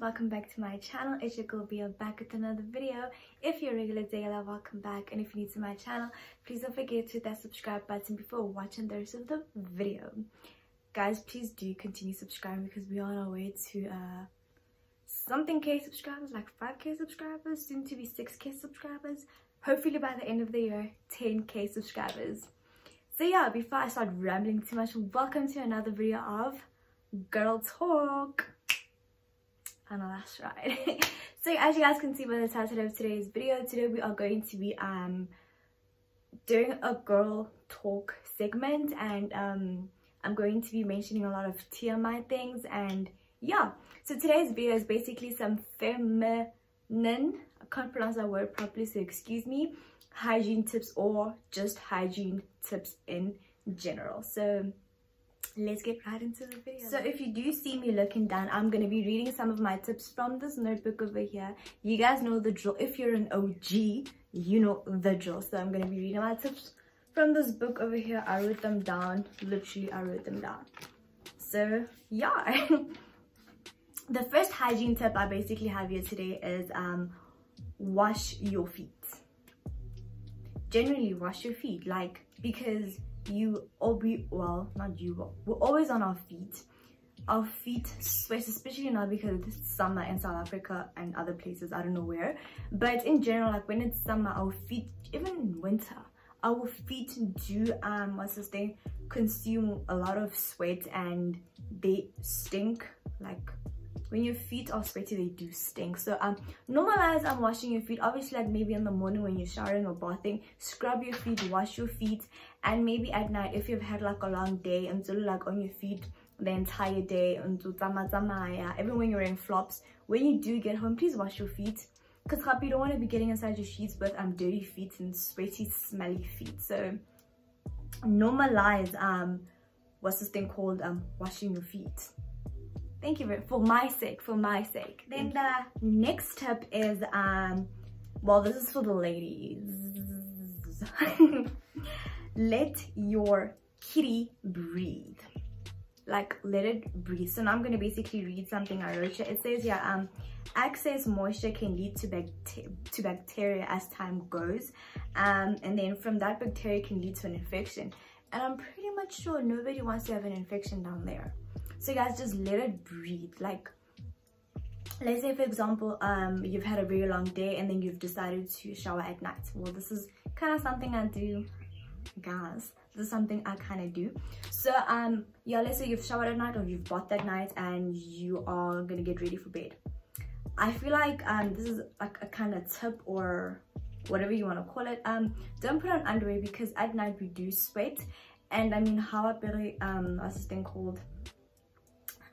welcome back to my channel. It's your girl Bia back with another video. If you're a regular daily, welcome back, and if you're new to my channel, please don't forget to hit that subscribe button before watching the rest of the video. Guys, please do continue subscribing because we are on our way to something K subscribers, like 5K subscribers, soon to be 6K subscribers, hopefully by the end of the year 10K subscribers. So yeah, before I start rambling too much, welcome to another video of Girl Talk. I know that's right. So as you guys can see by the title of today's video, today we are going to be doing a girl talk segment, and I'm going to be mentioning a lot of TMI things. And yeah, so today's video is basically some feminine, I can't pronounce that word properly, so excuse me, hygiene tips, or just hygiene tips in general. So let's get right into the video. So if you do see me looking down, I'm going to be reading some of my tips from this notebook over here. You guys know the drill. If you're an OG, you know the drill. So I'm going to be reading my tips from this book over here. I wrote them down. Literally, I wrote them down. So yeah. The first hygiene tip I basically have here today is wash your feet. Generally wash your feet, like, because you all be, well, not you, but we're always on our feet sweat, especially now because it's summer in South Africa and other places, I don't know where, but in general, like when it's summer, our feet, even in winter, our feet do what's this thing, consume a lot of sweat, and they stink. Like when your feet are sweaty, they do stink. So normalize washing your feet. Obviously, like maybe in the morning when you're showering or bathing, scrub your feet, wash your feet. And maybe at night, if you've had like a long day and so like on your feet the entire day, even when you're wearing flops, when you do get home, please wash your feet, because you don't want to be getting inside your sheets with dirty feet and sweaty, smelly feet. So normalize what's this thing called, washing your feet. Thank you for my sake. Then the next tip is well, this is for the ladies. Let your kitty breathe. Like, let it breathe. So now I'm going to basically read something I wrote here. It says, yeah, excess moisture can lead to bacteria as time goes, and then from that bacteria can lead to an infection, and I'm pretty much sure nobody wants to have an infection down there. So guys, just let it breathe. Like, let's say for example, you've had a very long day and then you've decided to shower at night. Well, this is kind of something I do, guys. This is something I kind of do. So yeah, let's say you've showered at night or you've bathed at night and you are gonna get ready for bed. I feel like this is like a kind of tip, or whatever you want to call it. Don't put on underwear, because at night we do sweat, and I mean, how I really what's this thing called,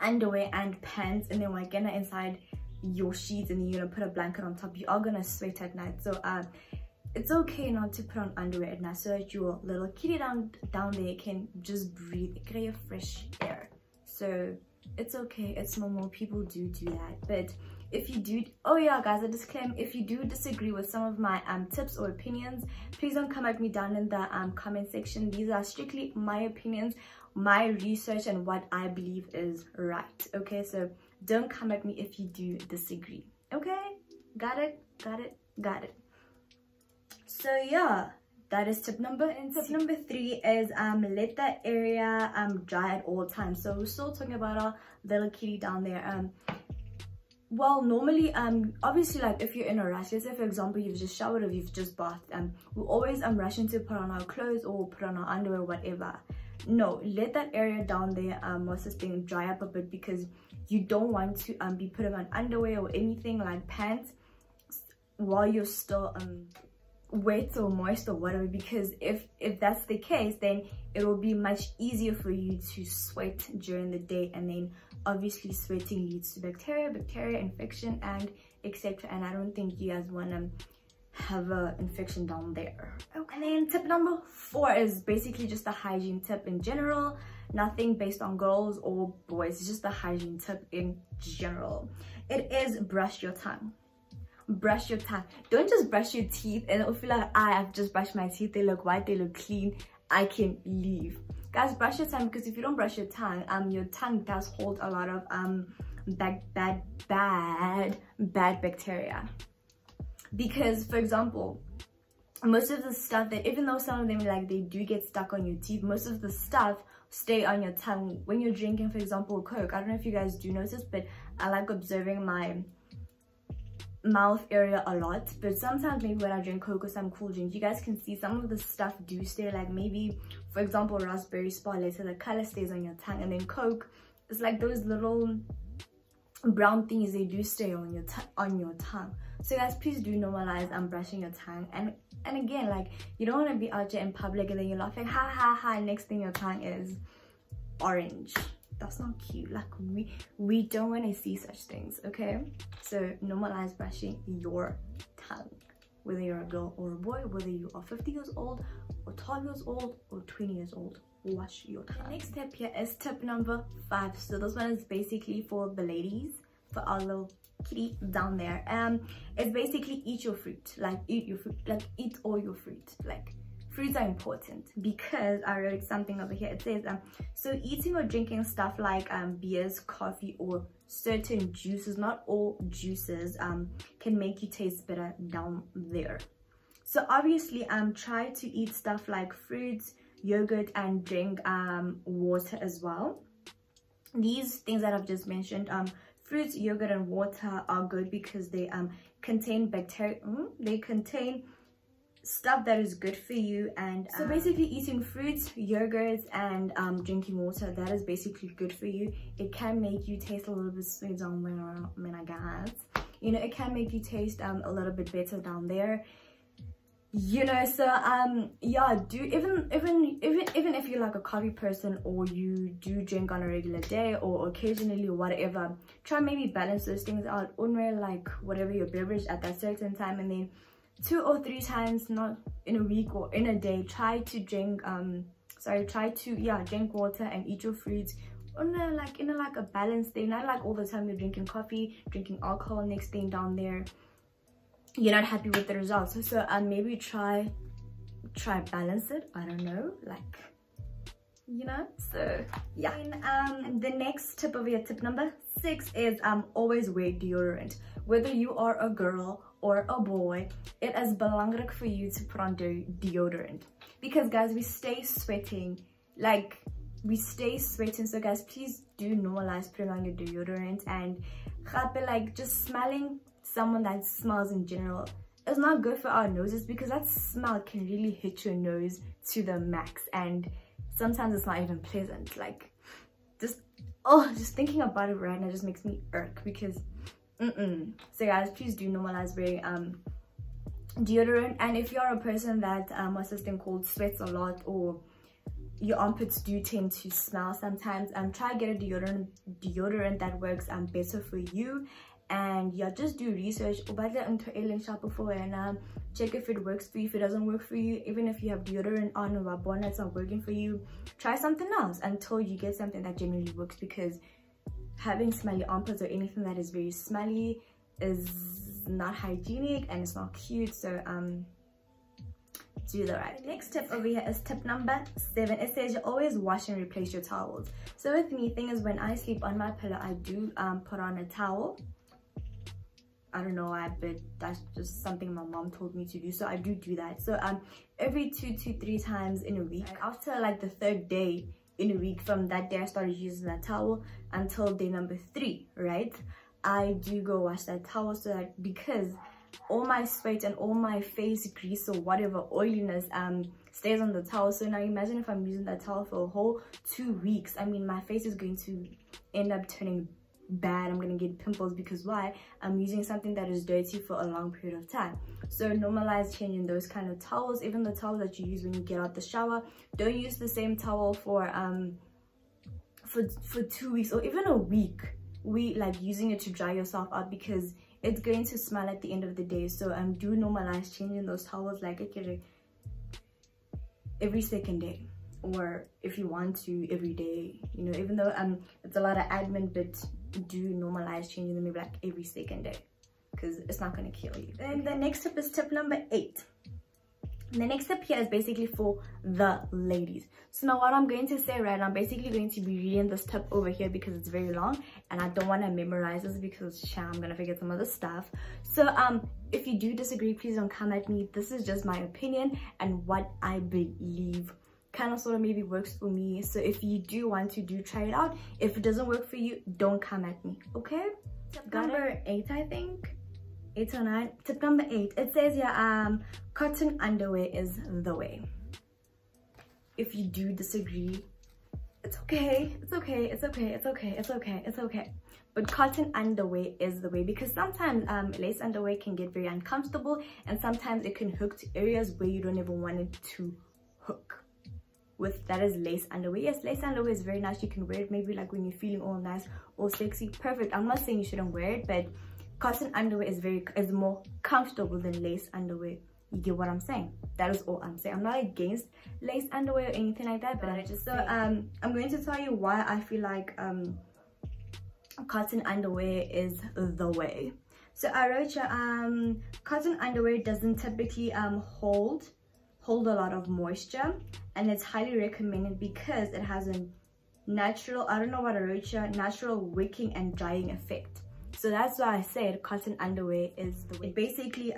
underwear and pants, and then we're gonna inside your sheets, and then you're gonna put a blanket on top. You are gonna sweat at night. So it's okay not to put on underwear at night, so that your little kitty down there can just breathe, create fresh air. So it's okay, it's normal, people do that. But if you do, oh yeah guys, a disclaimer, if you do disagree with some of my tips or opinions, please don't come at me down in the comment section. These are strictly my opinions, my research, and what I believe is right. Okay, so don't come at me if you do disagree. Okay, got it. So yeah, that is tip number. And tip number 3 is let that area dry at all times. So we're still talking about our little kitty down there. Well, normally obviously, like if you're in a rush, let's say for example you've just showered or you've just bathed, we're always rushing to put on our clothes or put on our underwear, whatever. No, let that area down there what's this thing, dry up a bit, because you don't want to be putting on underwear or anything like pants while you're still wet or moist or whatever, because if that's the case, then it will be much easier for you to sweat during the day, and then obviously sweating leads to bacteria, infection, and etc. And I don't think you guys want to have an infection down there. Okay. And then tip number 4 is basically just a hygiene tip in general, nothing based on girls or boys, it's just a hygiene tip in general. It is brush your tongue. Brush your tongue. Don't just brush your teeth and it'll feel like I've just brushed my teeth, they look white, they look clean, I can leave. Guys, brush your tongue, because if you don't brush your tongue does hold a lot of bad bacteria. Because, for example, most of the stuff that, even though some of them like they do get stuck on your teeth, most of the stuff stay on your tongue when you're drinking, for example, Coke. I don't know if you guys do notice, but I like observing my mouth area a lot. But sometimes maybe when I drink Coke or some cool drink, you guys can see some of the stuff do stay, like maybe for example raspberry sparklet, so the color stays on your tongue, and then Coke is like those little brown things, they do stay on your tongue. So guys, please do normalize brushing your tongue. And again, like, you don't want to be out there in public and then you're laughing, ha ha ha, next thing your tongue is orange. That's not cute. Like, we don't want to see such things, okay? So normalize brushing your tongue, whether you're a girl or a boy, whether you are 50 years old or 12 years old or 20 years old. Wash your tongue. The next tip here is tip number 5. So this one is basically for the ladies, for our little kitty down there. It's basically eat your fruit. Like, eat your fruit, like eat all your fruit. Like, fruits are important, because I wrote something over here. It says so eating or drinking stuff like beers, coffee, or certain juices, not all juices, can make you taste better down there. So obviously try to eat stuff like fruits, yogurt, and drink water as well. These things that I've just mentioned, fruits, yogurt, and water are good because they contain bacteria. They contain stuff that is good for you. And so basically eating fruits, yogurts, and drinking water, that is basically good for you. It can make you taste a little bit sweet on when I guess, you know, it can make you taste a little bit better down there, you know. So yeah, do even if you're like a coffee person, or you do drink on a regular day or occasionally or whatever, try maybe balance those things out. Only like whatever your beverage at that certain time, and then 2 or 3 times, not in a week or in a day, try to drink drink water and eat your fruits in like a balanced day. Not like all the time you're drinking coffee, drinking alcohol, next thing down there you're not happy with the results. So maybe try balance it, I don't know, like, you know. So yeah. And the next tip over here, tip number 6, is always wear deodorant. Whether you are a girl or a boy, it is belangrijk for you to put on deodorant, because guys, we stay sweating. So guys, please do normalize putting on your deodorant. And like, just smelling someone that smells in general is not good for our noses, because that smell can really hit your nose to the max, and sometimes it's not even pleasant. Like, just thinking about it right now just makes me irk, because so guys, please do normalize wearing deodorant. And if you're a person that what's this thing called, sweats a lot, or your armpits do tend to smell sometimes, try get a deodorant that works better for you. And yeah, just do research about it before, and check if it works for you. If it doesn't work for you, even if you have deodorant on or a it's not working for you, try something else until you get something that genuinely works, because having smelly armpits or anything that is very smelly is not hygienic and it's not cute. So do the right. Next tip over here is tip number 7. It says you always wash and replace your towels. So with me, thing is, when I sleep on my pillow, I do put on a towel. I don't know why, but that's just something my mom told me to do, so I do that. So every 2 to 3 times in a week, after like the 3rd day in a week, from that day I started using that towel until day number 3, right, I do go wash that towel, so that, because all my sweat and all my face grease or whatever oiliness stays on the towel. So now imagine if I'm using that towel for a whole 2 weeks. I mean, my face is going to end up turning bad. I'm gonna get pimples, because why? I'm using something that is dirty for a long period of time. So normalize changing those kind of towels. Even the towel that you use when you get out the shower, don't use the same towel for 2 weeks or even a week. Like using it to dry yourself out, because it's going to smell at the end of the day. So do normalize changing those towels like every 2nd day, or if you want to every day, you know. Even though it's a lot of admin, but do normalize changing them maybe like every 2nd day, because it's not going to kill you. Then the next tip is tip number 8. The next tip here is basically for the ladies. So now what I'm going to say right now, I'm basically going to be reading this tip over here because it's very long and I don't want to memorize this because I'm going to forget some of the stuff. So if you do disagree, please don't come at me. This is just my opinion and what I believe kind of sort of maybe works for me. So if you do want to try it out. If it doesn't work for you, don't come at me, okay? Tip number 8, I think. 8 or 9. Tip number 8, it says here cotton underwear is the way. If you do disagree, it's okay, it's okay, it's okay, it's okay, it's okay, it's okay. But cotton underwear is the way, because sometimes lace underwear can get very uncomfortable and sometimes it can hook to areas where you don't even want it to hook. With that is lace underwear. Yes, lace underwear is very nice. You can wear it maybe like when you're feeling all nice or sexy. Perfect. I'm not saying you shouldn't wear it, but cotton underwear is more comfortable than lace underwear. You get what I'm saying? That is all I'm saying. I'm not against lace underwear or anything like that, but I just I'm going to tell you why I feel like cotton underwear is the way. So I wrote cotton underwear doesn't typically hold a lot of moisture, and it's highly recommended because it has a natural, I don't know what I wrote here, natural wicking and drying effect. So that's why I said cotton underwear is the way. It basically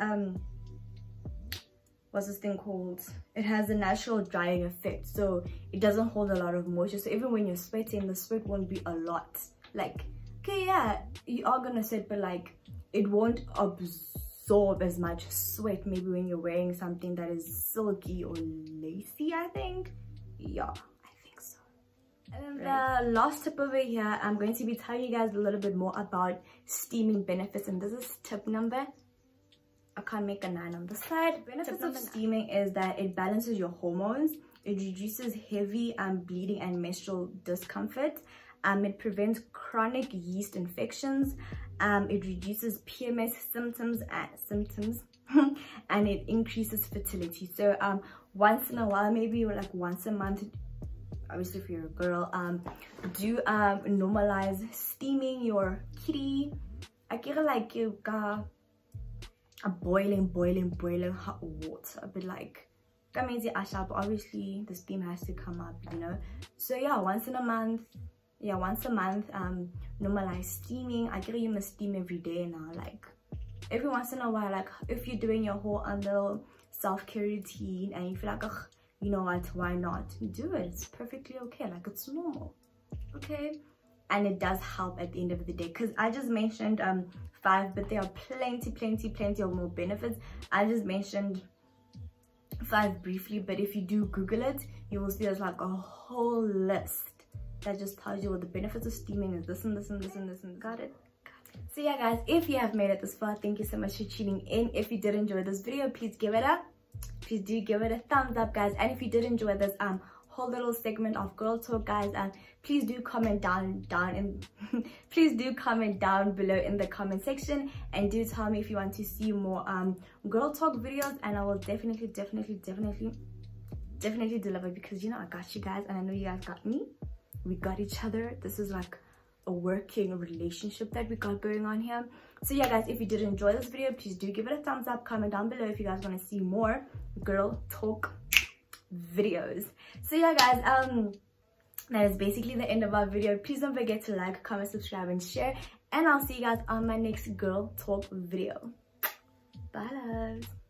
what's this thing called, it has a natural drying effect, so it doesn't hold a lot of moisture. So even when you're sweating, the sweat won't be a lot. Like, okay, yeah, you are gonna sweat, but like it won't absorb as much sweat maybe when you're wearing something that is silky or lacy, I think. Yeah, I think so. And then the last tip over here, I'm going to be telling you guys a little bit more about steaming benefits, and this is tip number, I can't make a 9 on the side. Benefits of steaming is that it balances your hormones, it reduces heavy bleeding and menstrual discomfort, it prevents chronic yeast infections, it reduces PMS symptoms and it increases fertility. So once in a while, maybe like once a month, obviously if you're a girl, do normalize steaming your kitty. I get like you got a boiling hot water, but like that means obviously the steam has to come up, you know. So yeah, once a month, normalize steaming. I get you must steam every day now, like every once in a while. Like if you're doing your whole little self-care routine and you feel like, ugh, you know what, why not do it? It's perfectly okay, like it's normal, okay? And it does help at the end of the day, because I just mentioned 5, but there are plenty of more benefits. I just mentioned 5 briefly, but if you do Google it, you will see there's like a whole list that just tells you what the benefits of steaming is, this and this and this and this, and got it? So yeah guys, if you have made it this far, thank you so much for tuning in. If you did enjoy this video, please give it a thumbs up, guys. And if you did enjoy this whole little segment of girl talk, guys, please do comment down please do comment down below in the comment section, and do tell me if you want to see more girl talk videos, and I will definitely deliver, because you know I got you guys and I know you guys got me. We got each other. This is like a working relationship that we got going on here. So yeah guys, if you did enjoy this video, please do give it a thumbs up. Comment down below if you guys want to see more girl talk videos. So yeah guys, that is basically the end of our video. Please don't forget to like, comment, subscribe and share, and I'll see you guys on my next girl talk video. Bye loves.